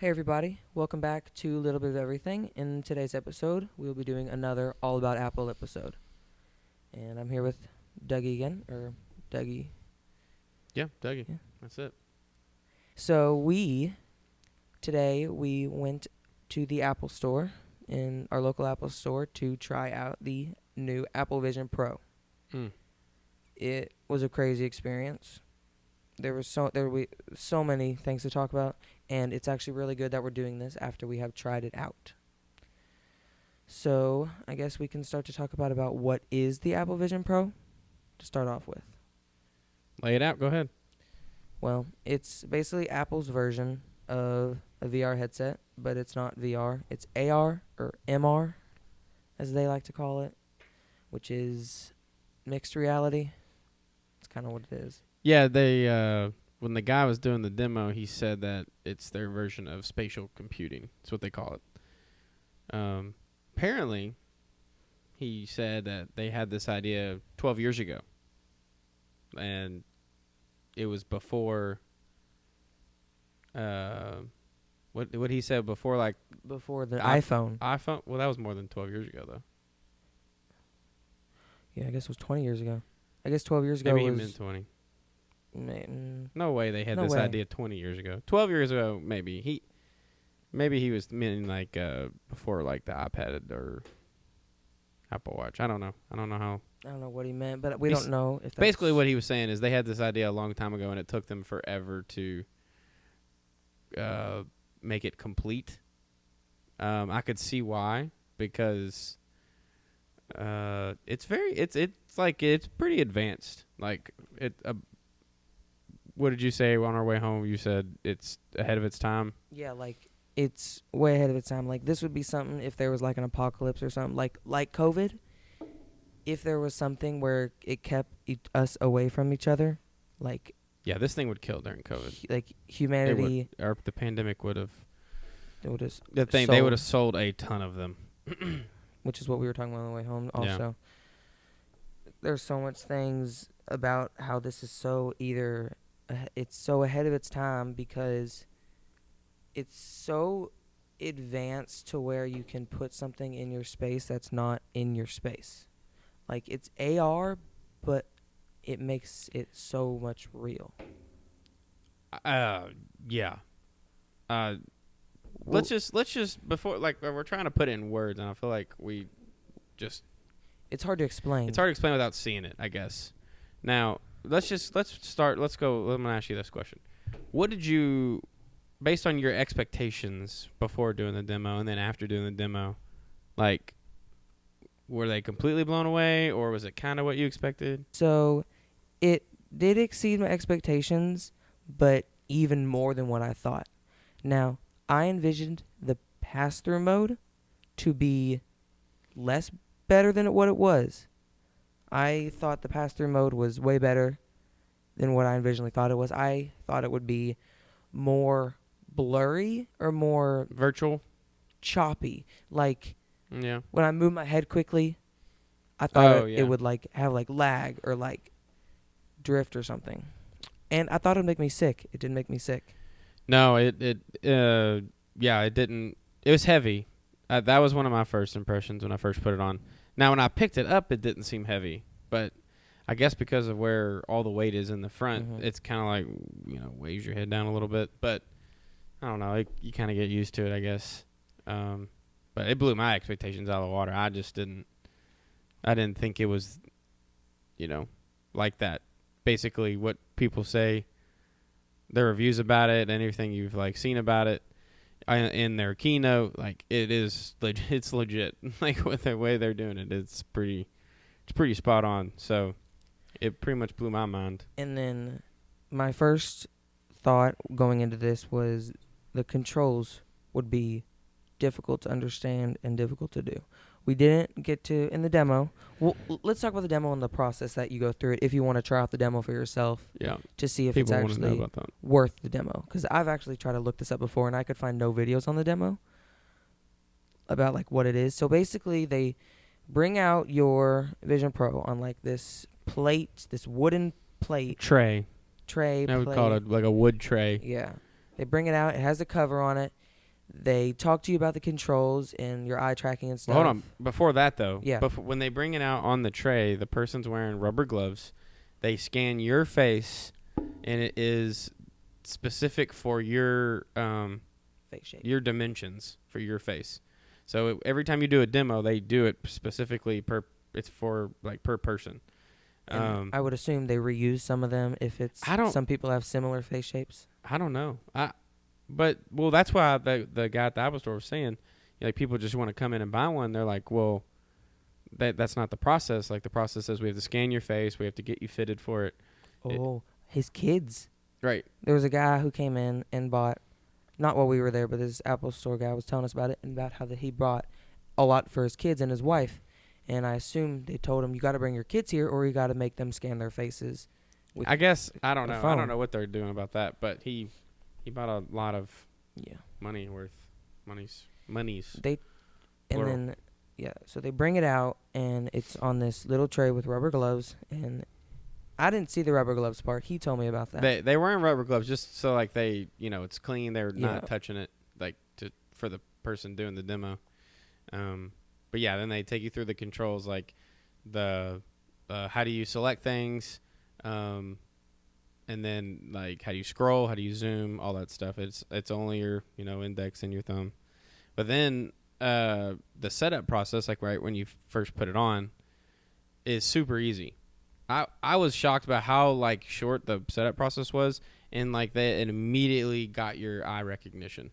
Hey everybody, welcome back to Little Bit of Everything. In today's episode, we'll be doing another All About Apple episode. And I'm here with Dougie again, or Dougie. Yeah, Dougie. Yeah. That's it. So today we went to the Apple store, in our local Apple store, to try out the new Apple Vision Pro. Mm. It was a crazy experience. There were so many things to talk about, and it's actually really good that we're doing this after we have tried it out. So I guess we can start to talk about what is the Apple Vision Pro to start off with. Lay it out. Go ahead. Well, it's basically Apple's version of a VR headset, but it's not VR. It's AR or MR, as they like to call it, which is mixed reality. It's kind of what it is. Yeah, they when the guy was doing the demo, he said that it's their version of spatial computing. That's what they call it. Apparently, he said that they had this idea 12 years ago, and it was before. What he said before, like Before the iPhone. iPhone. Well, that was more than 12 years ago, though. Yeah, I guess it was 20 years ago. I guess 12 years ago Maybe he was... meant 20. Mm, No way they had No this way. idea 20 years ago. 12 years ago, maybe. Maybe he was meaning like before like the iPad or Apple Watch. I don't know. I don't know how. I don't know what he meant, but we He's- don't know if that's... Basically what he was saying is they had this idea a long time ago and it took them forever to make it complete. I could see why, because it's pretty advanced. Like what did you say on our way home? You said it's ahead of its time. Yeah, like, it's way ahead of its time. Like, this would be something if there was, like, an apocalypse or something. Like COVID, if there was something where it kept us away from each other, like... Yeah, this thing would kill during COVID. Like, humanity... Or the pandemic would have. It would have They would have sold a ton of them. which is what we were talking about on the way home also. Yeah. There's so much things about how this is so it's so ahead of its time because it's so advanced to where you can put something in your space that's not in your space. Like, it's AR, but it makes it so much real. Yeah. Let's just before, like, we're trying to put it in words, and I feel like we just. It's hard to explain. It's hard to explain without seeing it, I guess. Now, let's start. Let's go. Let me ask you this question: what did you, based on your expectations before doing the demo and then after doing the demo, like, were they completely blown away, or was it kind of what you expected? So, it did exceed my expectations, but even more than what I thought. Now, I envisioned the pass-through mode to be less better than what it was. I thought the pass-through mode was way better than what I originally thought it was. I thought it would be more blurry or more Virtual? choppy. Like, Yeah. when I moved my head quickly, I thought yeah. it would like have like lag or like drift or something. And I thought it would make me sick. It didn't make me sick. No, it didn't. It was heavy. That was one of my first impressions when I first put it on. Now, when I picked it up, it didn't seem heavy, but I guess because of where all the weight is in the front, it's kind of like, weighs your head down a little bit. But I don't know. You kind of get used to it, I guess. But it blew my expectations out of the water. I didn't think it was, like that. Basically, what people say, their reviews about it, and everything you've seen about it in their keynote, it is it's legit. Like, with the way they're doing it, it's pretty spot on. So it pretty much blew my mind. And then my first thought going into this was the controls would be difficult to understand and difficult to do. We didn't get to in the demo. Well, let's talk about the demo and the process that you go through it if you want to try out the demo for yourself. Yeah. To see if People it's want to know actually about that. worth the demo. Because I've actually tried to look this up before and I could find no videos on the demo about what it is. So basically they bring out your Vision Pro on this plate, this wooden plate. Tray. Tray. I would call it like a wood tray. Yeah. They bring it out. It has a cover on it. They talk to you about the controls and your eye tracking and Well, stuff. hold on. Before that, though, Yeah. when they bring it out on the tray, the person's wearing rubber gloves. They scan your face, and it is specific for Face shape. your dimensions for your face. So every time you do a demo, they do it specifically it's for like per person. And I would assume they reuse some of them if it's some people have similar face shapes. I don't know. But that's why the guy at the Apple Store was saying, like, people just want to come in and buy one. They're like, well, that's not the process. Like, the process says we have to scan your face, we have to get you fitted for it. His kids. Right. There was a guy who came in and bought, not while we were there, but this Apple Store guy was telling us about it and about how that he brought a lot for his kids and his wife. And I assume they told him, you got to bring your kids here or you got to make them scan their faces. I guess, I don't know. Phone. I don't know what they're doing about that, but he bought a lot of monies. So they bring it out and it's on this little tray with rubber gloves, and I didn't see the rubber gloves part. He told me about that. They wearing rubber gloves just so like they, it's clean. They're not touching it like for the person doing the demo. But yeah, then they take you through the controls, like the how do you select things, and then like how do you scroll, how do you zoom, all that stuff. It's only your index and your thumb. But then the setup process, like right when you first put it on, is super easy. I was shocked about how like short the setup process was, and like it immediately got your eye recognition.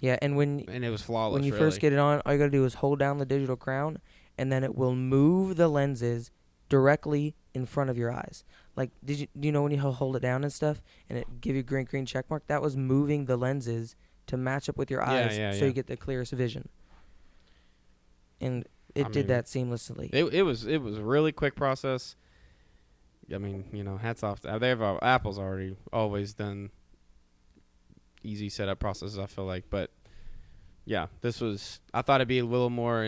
Yeah, and it was flawless. When you first get it on, all you gotta do is hold down the digital crown, and then it will move the lenses directly in front of your eyes. Like, do you know when you hold it down and stuff, and it give you green check mark? That was moving the lenses to match up with your eyes, so you get the clearest vision. And it did that seamlessly. It was a really quick process. I mean, hats off. Apple's already always done easy setup processes, I feel like, but yeah, I thought it'd be a little more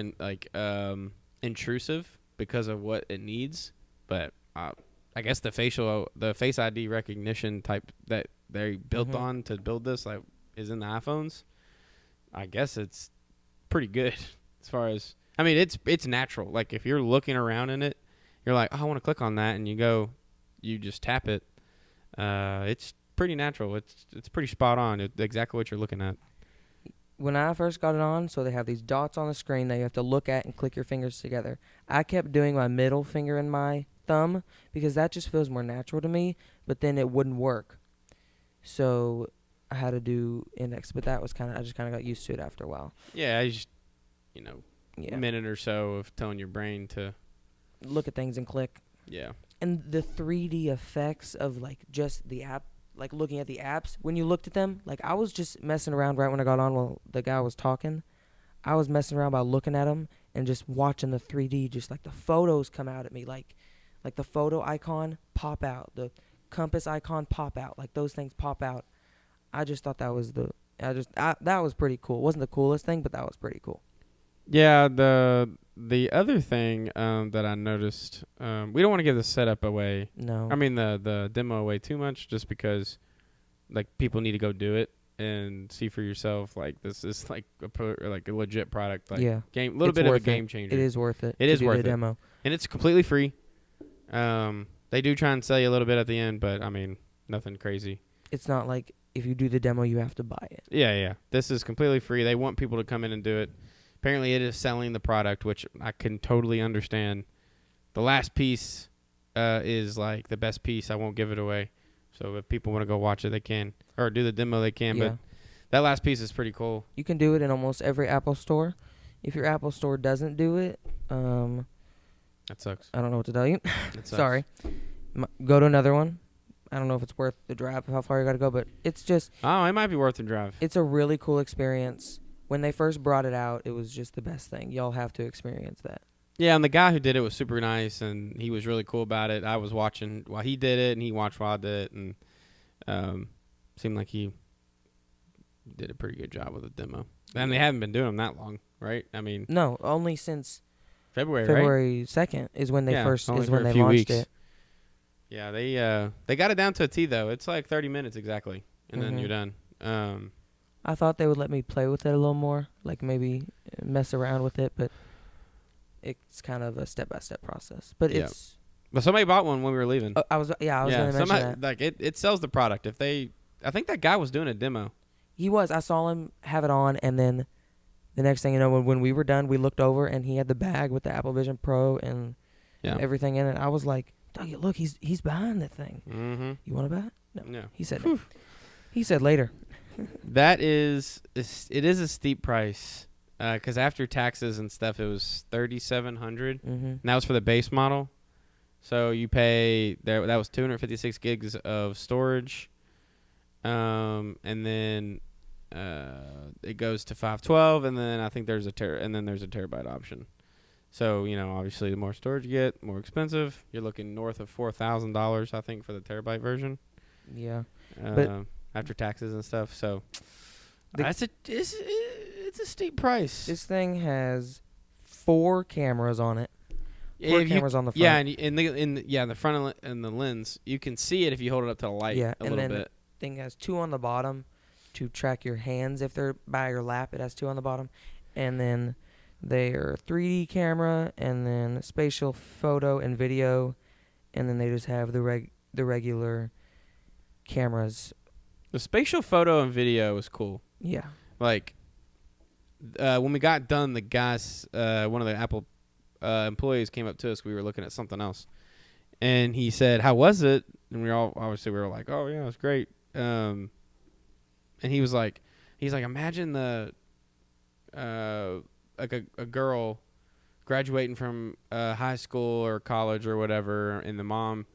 intrusive because of what it needs, but I guess the Face ID recognition type that they built on to build this like is in the iPhones. I guess it's pretty good as far as, I mean, it's natural. Like if you're looking around in it, you're like, oh, I want to click on that, and you just tap it. It's pretty natural. It's pretty spot on. It's exactly what you're looking at. When I first got it on, so they have these dots on the screen that you have to look at and click your fingers together. I kept doing my middle finger and my thumb because that just feels more natural to me, but then it wouldn't work. So I had to do index, but that was I just kind of got used to it after a while. Yeah, I just, a minute or so of telling your brain to look at things and click. Yeah. And the 3D effects of like just the app, like looking at the apps, when you looked at them, like I was just messing around right when I got on while the guy was talking. I was messing around by looking at them and just watching the 3D, just like the photos come out at me, like the photo icon pop out, the compass icon pop out, like those things pop out. I just thought that was that was pretty cool. It wasn't the coolest thing, but that was pretty cool. Yeah, the other thing that I noticed, we don't want to give the setup away. No. I mean the demo away too much, just because like people need to go do it and see for yourself. Like this is like a legit product. Like little bit of a game changer. It is worth it. It is worth it. Demo. And it's completely free. They do try and sell you a little bit at the end, but I mean nothing crazy. It's not like if you do the demo you have to buy it. Yeah. This is completely free. They want people to come in and do it. Apparently, it is selling the product, which I can totally understand. The last piece is like the best piece. I won't give it away. So if people want to go watch it, they can. Or do the demo, they can. Yeah. But that last piece is pretty cool. You can do it in almost every Apple store. If your Apple store doesn't do it, that sucks. I don't know what to tell you. Sorry. Go to another one. I don't know if it's worth the drive, how far you got to go, but it's just... Oh, it might be worth the drive. It's a really cool experience. When they first brought it out, it was just the best thing. Y'all have to experience that. Yeah, and the guy who did it was super nice, and he was really cool about it. I was watching while he did it, and he watched while I did it, and seemed like he did a pretty good job with the demo. And they haven't been doing them that long, right? I mean... No, only since... February 2nd is when they launched weeks. it. Yeah, they got it down to a T, though. It's like 30 minutes exactly, and then you're done. I thought they would let me play with it a little more, like maybe mess around with it, but it's kind of a step-by-step process. But Yeah. it's But somebody bought one when we were leaving. I was going to mention somebody that. like it sells the product. If they, I think that guy was doing a demo. He was. I saw him have it on, and then the next thing you know, when we were done, we looked over, and he had the bag with the Apple Vision Pro and everything in it. I was like, "Dog, look, he's behind that thing. Mm-hmm. You want to buy it?" No. Yeah. He said no. He said later. It is a steep price, because after taxes and stuff, it was $3,700. Mm-hmm. And that was for the base model. So you pay there. That was 256 gigs of storage, and then it goes to 512, and then I think there's a terabyte option. So obviously, the more storage you get, more expensive. You're looking north of $4,000, I think, for the terabyte version. Yeah, but after taxes and stuff, so it's a steep price. This thing has 4 cameras on it. 4 cameras on the front. Yeah, and in the front and the lens, you can see it if you hold it up to the light a little bit. The thing has 2 on the bottom to track your hands if they're by your lap. It has 2 on the bottom, and then they are 3D camera, and then spatial photo and video, and then they just have the regular cameras. The spatial photo and video was cool. Yeah. Like when we got done, the guys, one of the Apple employees came up to us. We were looking at something else, and he said, "How was it?" And we were like, "Oh yeah, it was great." And he's like, imagine like a girl graduating from high school or college or whatever, and the mom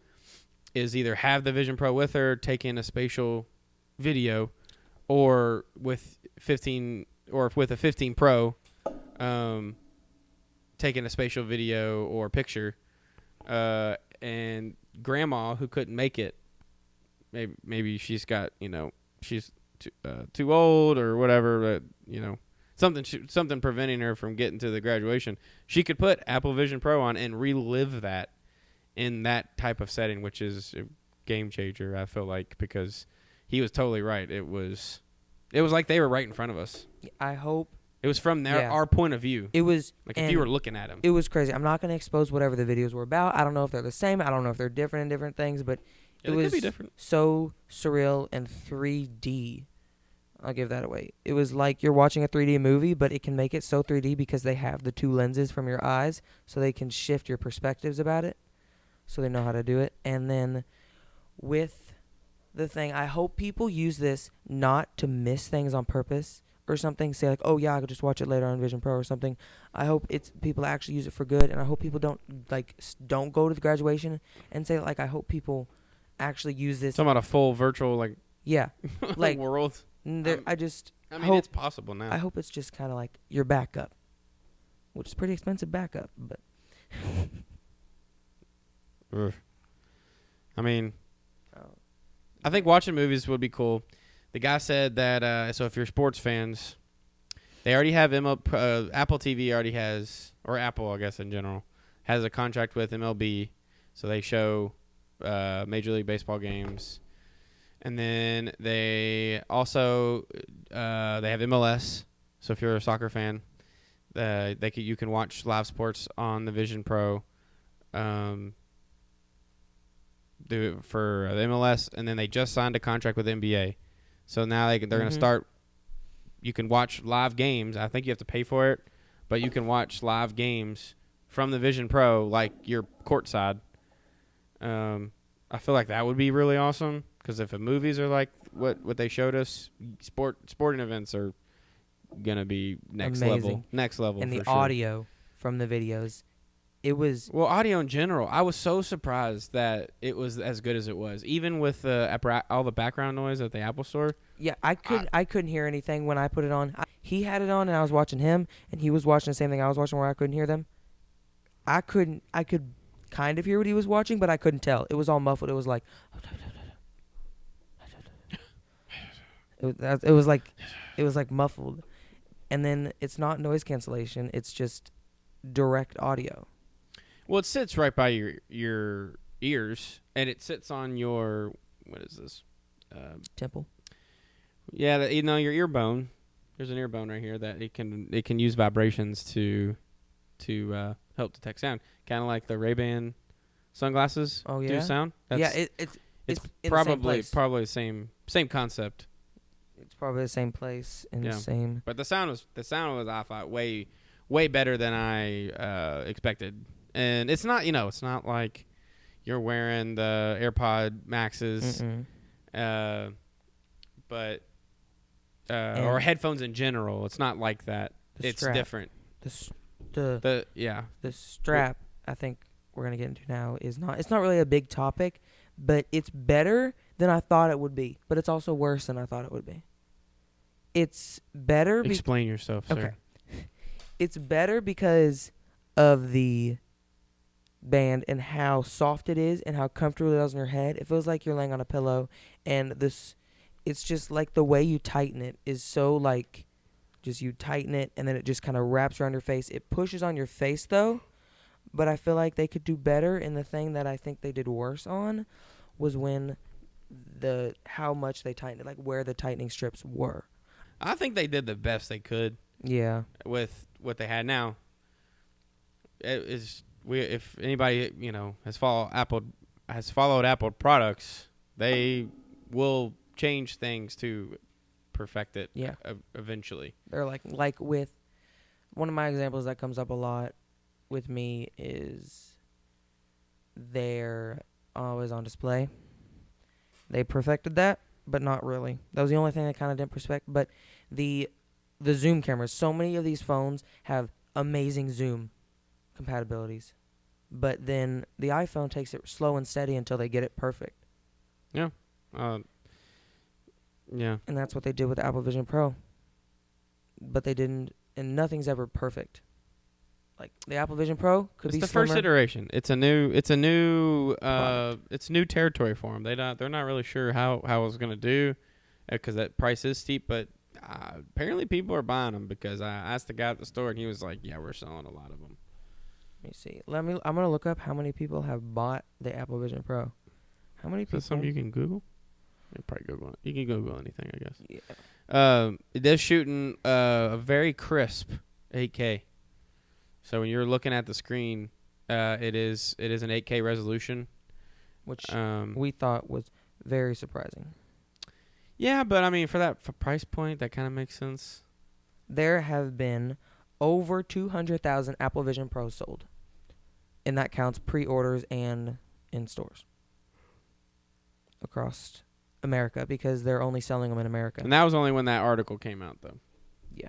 is either have the Vision Pro with her, taking a spatial video, or with a 15 Pro, taking a spatial video or picture, and grandma who couldn't make it, maybe she's got she's too old or whatever, something preventing her from getting to the graduation. She could put Apple Vision Pro on and relive that in that type of setting, which is a game changer, I feel like, because he was totally right. It was like they were right in front of us. I hope it was from our point of view. It was like if you were looking at them. It was crazy. I'm not going to expose whatever the videos were about. I don't know if they're the same. I don't know if they're different in different things, but it was could be different. So surreal and 3D. I'll give that away. It was like you're watching a 3D movie, but it can make it so 3D because they have the 2 lenses from your eyes, so they can shift your perspectives about it. So they know how to do it. And then with the thing, I hope people use this not to miss things on purpose or something. Say like, oh yeah, I could just watch it later on Vision Pro or something. I hope people actually use it for good, and I hope people don't go to the graduation and say like, I hope people actually use this. Talking about a full virtual like world. I mean, it's possible now. I hope it's just kind of like your backup, which is pretty expensive backup, but. I mean, I think watching movies would be cool. The guy said that so if you're sports fans, they already have Apple TV already has, or Apple I guess in general, has a contract with MLB, so they show Major League Baseball games, and then they also they have MLS. So if you're a soccer fan, you can watch live sports on the Vision Pro. Do it for the MLS, and then they just signed a contract with NBA, so now they're going to start. You can watch live games. I think you have to pay for it, but you can watch live games from the Vision Pro, like you're courtside. I feel like that would be really awesome, because if the movies are like what they showed us, sporting events are gonna be next level, and the sure. Audio from the videos. It was audio in general. I was so surprised that it was as good as it was, even with all the background noise at the Apple Store. Yeah, I couldn't hear anything when I put it on. He had it on, and I was watching him, and he was watching the same thing I was watching, where I couldn't hear them. I could kind of hear what he was watching, but I couldn't tell. It was all muffled. It was like it was like muffled, and then it's not noise cancellation. It's just direct audio. Well, it sits right by your ears, and it sits on your, what is this? Temple. Yeah, you know your ear bone. There's an ear bone right here that it can use vibrations to help detect sound. Kind of like the Ray-Ban sunglasses Oh do yeah, sound. yeah. That's It's it's in the same place. probably the same concept. It's probably the same place in the Yeah, same. but the sound was I thought way better than I expected. And it's not it's not like you're wearing the AirPod Maxes, Mm-mm. uh, but or And headphones in general. It's not like that. the It's strap, different. the s- the The yeah. the strap. I think we're gonna get into now is not. It's not really a big topic, but it's better than I thought it would be. But it's also worse than I thought it would be. It's better. Explain yourself, sir. Okay. It's better because of the band and how soft it is and how comfortable it is on your head. It feels like you're laying on a pillow, and it's just like the way you tighten it is so like, just you tighten it and then it just kind of wraps around your face. It pushes on your face though, but I feel like they could do better. And the thing that I think they did worse on was when how much they tightened it, like where the tightening strips were. I think they did the best they could Yeah. with what they had. Now, if anybody has followed Apple products, they will change things to perfect it. Yeah. Eventually. They're like with one of my examples that comes up a lot with me is they're always on display. They perfected that, but not really. That was the only thing they kind of didn't perfect. But the zoom cameras, so many of these phones have amazing zoom compatibilities, but then the iPhone takes it slow and steady until they get it perfect. Yeah. Yeah. And that's what they did with the Apple Vision Pro. But they didn't, and nothing's ever perfect. Like the Apple Vision Pro could It's be the slimmer. first iteration. It's new territory for them. They're not really sure how it's going to do because that price is steep, but apparently people are buying them because I asked the guy at the store and he was like, "Yeah, we're selling a lot of them." Let me see. I'm gonna look up how many people have bought the Apple Vision Pro. How many Is people? that something you can Google? You probably Google it. You can Google anything, I guess. Yeah. It is shooting a very crisp 8K. So when you're looking at the screen, it is an 8K resolution, Which we thought was very surprising. Yeah, but I mean, for price point, that kind of makes sense. There have been over 200,000 Apple Vision Pros sold, and that counts pre-orders and in stores across America because they're only selling them in America. And that was only when that article came out, though. Yeah.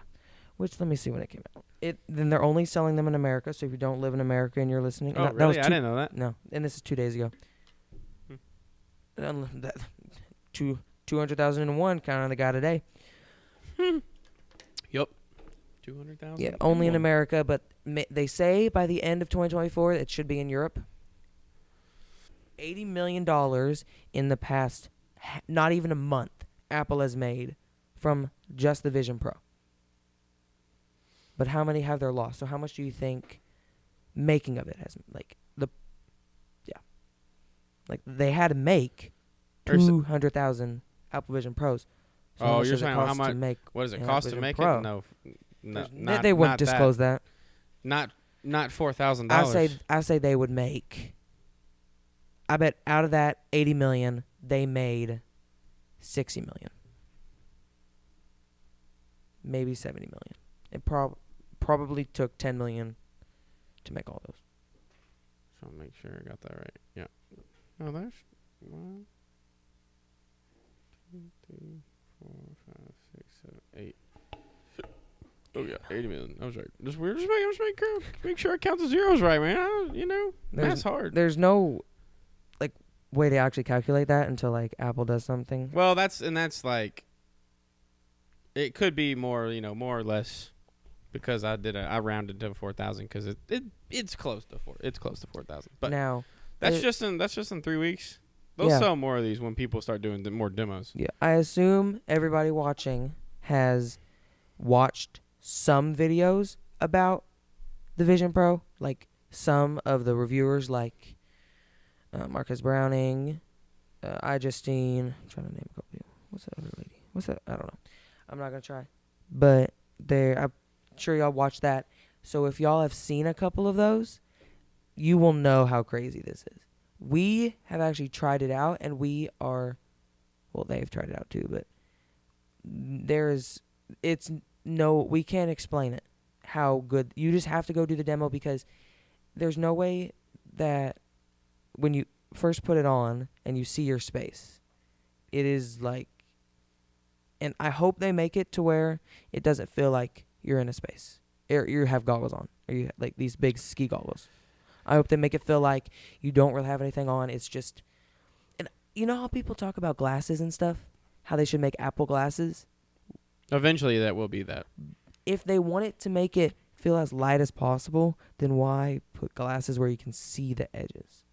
Which, let me see when it came out. Then they're only selling them in America, so if you don't live in America and you're listening... Oh, really? I didn't know that. No, and this is 2 days ago. 200,001 counting the guy today. Yep. 200,000? Yeah, only in America, but they say by the end of 2024 it should be in Europe. $80 million in the past, not even a month, Apple has made from just the Vision Pro. But how many have their loss? So how much do you think making of it has, they had to make 200,000 Apple Vision Pros. So Oh, you're saying how much? To make What does it an cost Apple to Vision make Pro? it? No, They wouldn't not disclose that. Not $4,000. I say they would make. I bet out of that 80 million, they made 60 million, maybe 70 million. It probably took 10 million to make all those. So I'll make sure I got that right. Yeah. Oh, that's 1, 2, 3, 4, 5, 6, 7, 8. Oh yeah, 80 million. I was right. Just make sure I count the zeros right, man. That's hard. There's no way to actually calculate that until Apple does something. Well, that's like it could be more, more or less, because I rounded to 4,000 because it's close to 4,000. But now that's just in 3 weeks. They'll sell more of these when people start doing more demos. Yeah, I assume everybody watching has watched some videos about the Vision Pro, like some of the reviewers, like Marcus Browning, iJustine. I'm trying to name a couple people. What's that other lady? What's that? I don't know. I'm not gonna try. But I'm sure y'all watch that. So if y'all have seen a couple of those, you will know how crazy this is. We have actually tried it out, and we are. Well, they've tried it out too, but it's no, we can't explain it. How good you just have to go do the demo because there's no way that when you first put it on and you see your space, it is like, and I hope they make it to where it doesn't feel like you're in a space. Or you have goggles on, or you like these big ski goggles. I hope they make it feel like you don't really have anything on. It's just, and you know how people talk about glasses and stuff, how they should make Apple glasses. Eventually, that will be that. If they want it to make it feel as light as possible, then why put glasses where you can see the edges?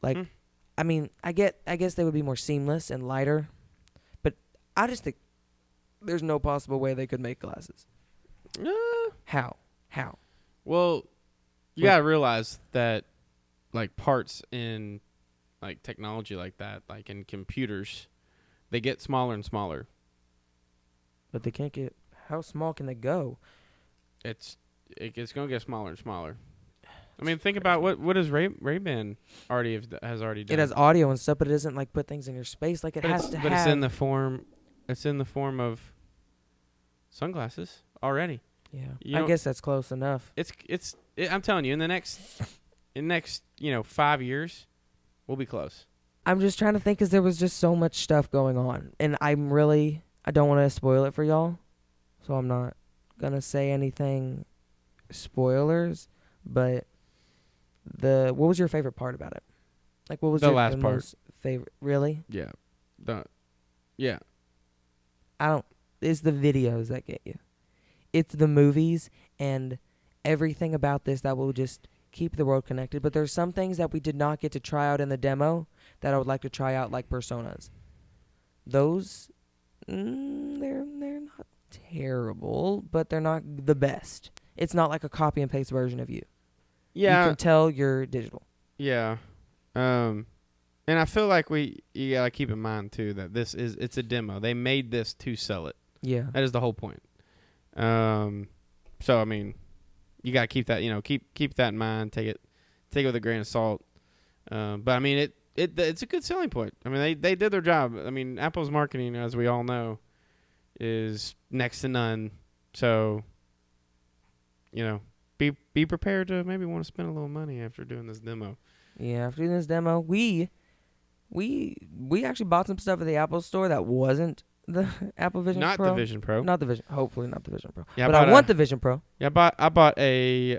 Like, I mean, I guess they would be more seamless and lighter, but I just think there's no possible way they could make glasses. How? Well, you gotta realize that, like, parts in, like, technology like that, like in computers, they get smaller and smaller. But they can't get. How small can they go? It's gonna get smaller and smaller. I mean, think about what does Ray-Ban has already done. It has audio and stuff, but it doesn't like put things in your space. Like it has to have. But it's in the form of sunglasses already. Yeah, I guess that's close enough. I'm telling you, in the next 5 years, we'll be close. I'm just trying to think because there was just so much stuff going on, and I don't want to spoil it for y'all, so I'm not gonna say anything spoilers. But what was your favorite part about it? Like, what was the your last part? Most favorite? Really? Yeah. It's the videos that get you. It's the movies and everything about this that will just keep the world connected. But there's some things that we did not get to try out in the demo that I would like to try out, like personas. Those, they're not terrible, but they're not the best. It's not like a copy and paste version of you. Yeah. You can tell you're digital. Yeah. And I feel like you gotta keep in mind too that it's a demo. They made this to sell it. Yeah. That is the whole point. So I mean, you gotta keep that keep that in mind. Take it with a grain of salt. But I mean it's a good selling point. I mean they did their job. I mean Apple's marketing, as we all know, is next to none. So be prepared to maybe want to spend a little money after doing this demo. Yeah, after doing this demo, we actually bought some stuff at the Apple Store that wasn't the Apple Vision Pro. Not the Vision Pro. Not the Vision. Hopefully not the Vision Pro. Yeah, but I want the Vision Pro. Yeah, I bought a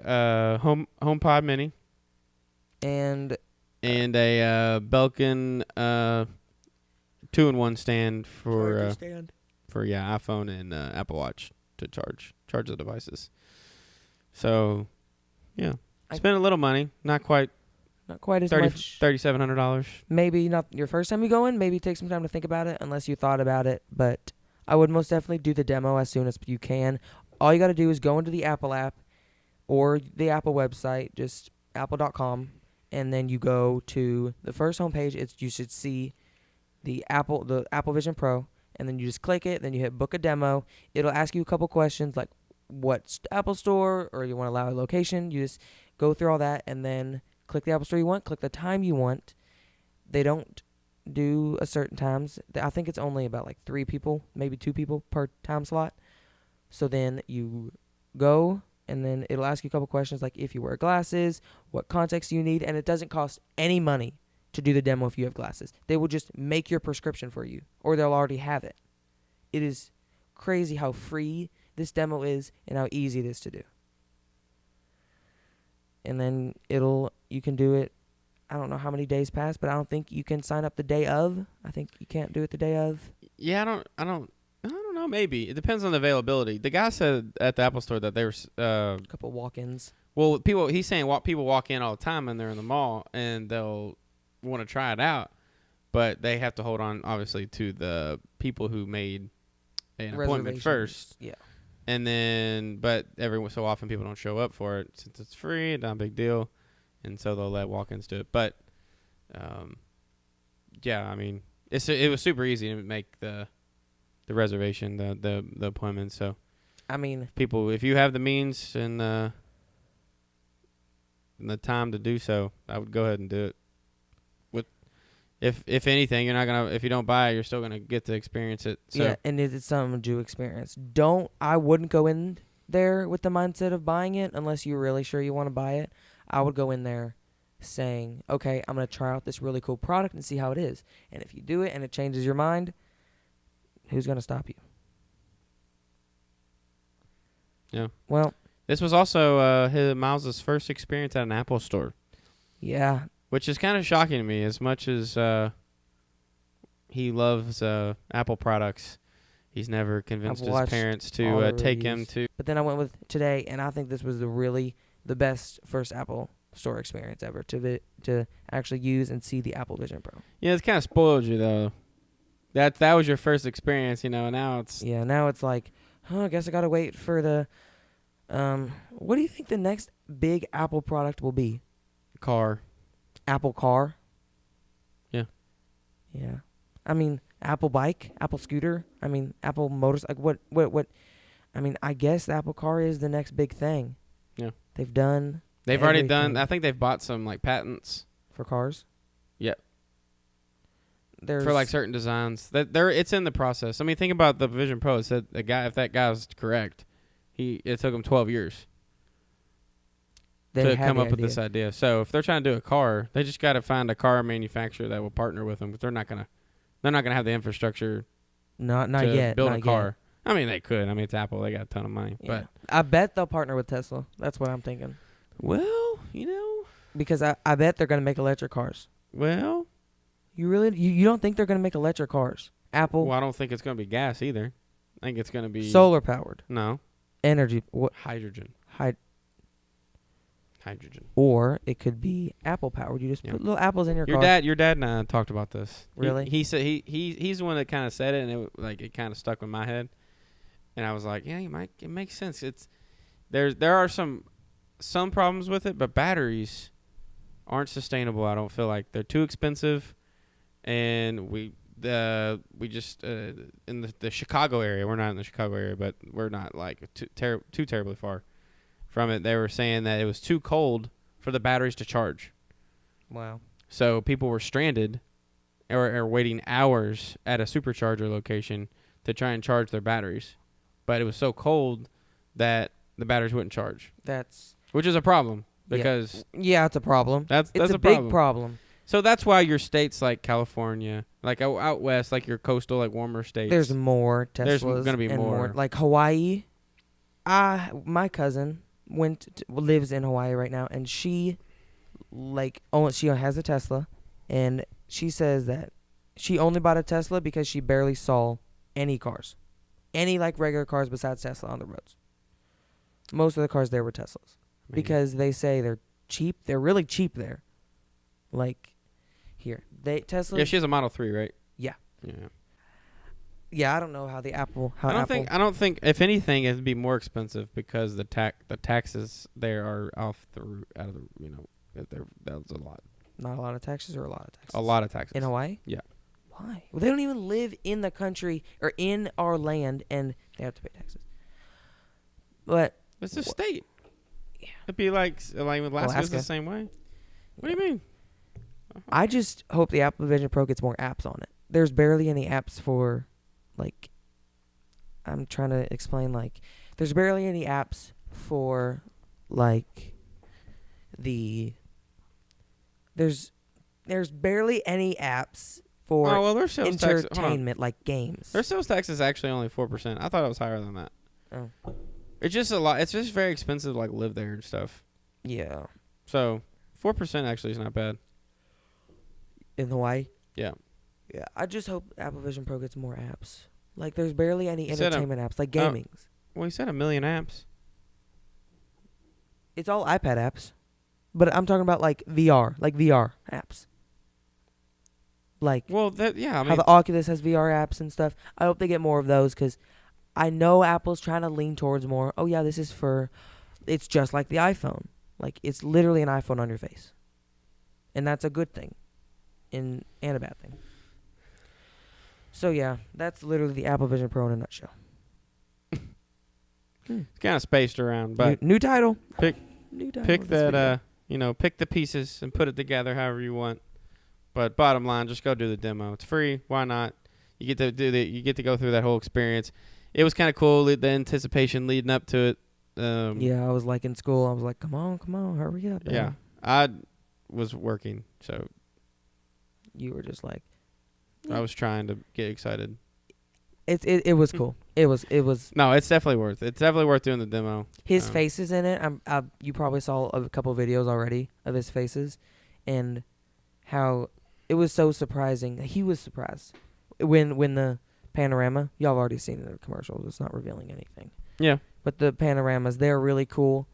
HomePod Mini and a Belkin 2-in-1 stand for iPhone and Apple Watch to charge the devices. So, yeah, spent a little money, not quite as much. $3,700. Maybe not your first time you go in. Maybe take some time to think about it, unless you thought about it. But I would most definitely do the demo as soon as you can. All you got to do is go into the Apple app or the Apple website, just apple.com, and then you go to the first homepage. You should see the Apple Vision Pro, and then you just click it. Then you hit book a demo. It'll ask you a couple questions like what Apple Store, or you want to allow a location. You just go through all that, and then click the Apple Store you want, click the time you want. They don't do a certain times. I think it's only about like 3 people, maybe 2 people per time slot. So then you go, and then it'll ask you a couple questions like if you wear glasses, what context you need, and it doesn't cost any money to do the demo if you have glasses. They will just make your prescription for you, or they'll already have it. It is crazy how free this demo is and how easy it is to do. And then you can do it. I don't know how many days pass, but I don't think you can sign up the day of. I think you can't do it the day of. Yeah, I don't know. Maybe it depends on the availability. The guy said at the Apple Store that there was a couple walk-ins. Well, he's saying people walk in all the time and they're in the mall and they'll want to try it out, but they have to hold on obviously to the people who made an appointment first. Yeah. And then, but every so often people don't show up for it since it's free, not a big deal, and so they'll let walk-ins do it. But, yeah, I mean, it was super easy to make the reservation, the appointment. So I mean, people, if you have the means and the time to do so, I would go ahead and do it. With if anything, you're not gonna, if you don't buy it, you're still gonna get to experience it. So. yeah, and it's something to experience. I wouldn't go in there with the mindset of buying it unless you're really sure you want to buy it. I would go in there saying, okay, I'm going to try out this really cool product and see how it is. And if you do it and it changes your mind, who's going to stop you? Yeah. Well, this was also Miles' first experience at an Apple store. Yeah. Which is kind of shocking to me, as much as he loves Apple products. He's never convinced his parents to take him to. But then I went with today, and I think this was the best first Apple store experience ever to actually use and see the Apple Vision Pro. Yeah, it's kind of spoiled you though. That was your first experience, and now it's like, I guess I gotta wait for the. What do you think the next big Apple product will be? Car. Apple Car. Yeah. Yeah. I mean, Apple Bike, Apple Scooter. I mean, Apple Motors. Like what? I mean, I guess the Apple Car is the next big thing. Yeah. They've done. They've already done. I think they've bought some like patents for cars. Yep. There's for like certain designs it's in the process. I mean, think about the Vision Pro. It said if that guy was correct, it took him 12 years to come up with this idea. So if they're trying to do a car, they just got to find a car manufacturer that will partner with them. But they're not gonna have the infrastructure. Not to yet. Build not a car. Yet. I mean, they could. I mean, it's Apple. They got a ton of money. Yeah. But I bet they'll partner with Tesla. That's what I'm thinking. Well, because I bet they're gonna make electric cars. Well, you don't think they're gonna make electric cars? Apple. Well, I don't think it's gonna be gas either. I think it's gonna be solar powered. No. Energy. What? Hydrogen. Hydrogen. Or it could be Apple powered. You just put little apples in your car. Your dad and I talked about this. Really? He said he's the one that kind of said it, and it kind of stuck in my head. And I was like, yeah, it makes sense. There are some problems with it, but batteries aren't sustainable. I don't feel like they're too expensive, and we just in the Chicago area. We're not in the Chicago area, but we're not like too terribly far from it. They were saying that it was too cold for the batteries to charge. Wow. So people were stranded or waiting hours at a supercharger location to try and charge their batteries. But it was so cold that the batteries wouldn't charge. Which is a problem because yeah, it's a problem. That's a big problem. So that's why your states like California, like out west, like your coastal, like warmer states. There's more Teslas. There's going to be more. Like Hawaii. My cousin lives in Hawaii right now, and she has a Tesla, and she says that she only bought a Tesla because she barely saw any cars. Any like regular cars besides Tesla on the roads. Most of the cars there were Teslas. Maybe. Because they say they're cheap. They're really cheap there. Like here, Tesla. Yeah, she has a Model 3, right? Yeah. Yeah. Yeah, I don't know how I don't think if anything it'd be more expensive because the taxes there are out of the that's a lot. Not a lot of taxes or a lot of taxes? A lot of taxes. In Hawaii? Yeah. Why? Well, they don't even live in the country or in our land, and they have to pay taxes. But it's a state. Yeah. It'd be like Alaska's the same way. What do you mean? I just hope the Apple Vision Pro gets more apps on it. There's barely any apps for, like, I'm trying to explain, like, there's barely any apps for, like, there's barely any apps for entertainment, like games. Their sales tax is actually only 4%. I thought it was higher than that. Oh. It's just a lot. It's just very expensive to, like, live there and stuff. Yeah. So 4% actually is not bad. In Hawaii? Yeah. Yeah. I just hope Apple Vision Pro gets more apps. Like, there's barely any entertainment apps, like gamings. Well, you said 1 million apps. It's all iPad apps. But I'm talking about, like, VR apps. Like, well, I mean, how the Oculus has VR apps and stuff. I hope they get more of those because I know Apple's trying to lean towards more. Oh, yeah, it's just like the iPhone. Like, it's literally an iPhone on your face. And that's a good thing and a bad thing. So yeah, that's literally the Apple Vision Pro in a nutshell. It's kind of spaced around, but New title. pick New title pick of this video. that pick the pieces and put it together however you want. But bottom line, just go do the demo. It's free. Why not? You get to you get to go through that whole experience. It was kind of cool, the anticipation leading up to it. Yeah, I was like in school. I was like, come on, hurry up. Man. Yeah, I was working, so You were just like, I was trying to get excited. It was cool. It was. No, it's definitely worth. It's definitely worth doing the demo. His faces in it. You probably saw a couple videos already of his faces, and how it was so surprising. He was surprised when the panorama. Y'all have already seen it in the commercials. It's not revealing anything. Yeah. But the panoramas, they're really cool.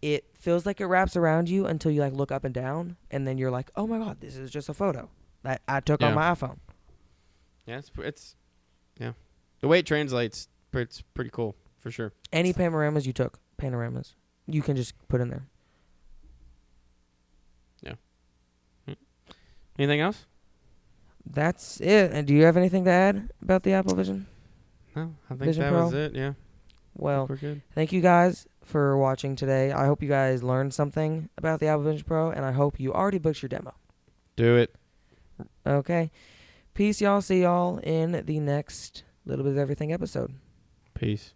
It feels like it wraps around you until you like look up and down, and then you're like, oh my god, this is just a photo that I took on my iPhone. Yeah, it's the way it translates, it's pretty cool for sure. Any panoramas you can just put in there. Yeah. Anything else? That's it. And do you have anything to add about the Apple Vision? No, I think Vision that Pro? was it. Yeah. Well, we're good. Thank you guys for watching today. I hope you guys learned something about the Apple Vision Pro, and I hope you already booked your demo. Do it. Okay. Peace, y'all. See y'all in the next Little Bit of Everything episode. Peace.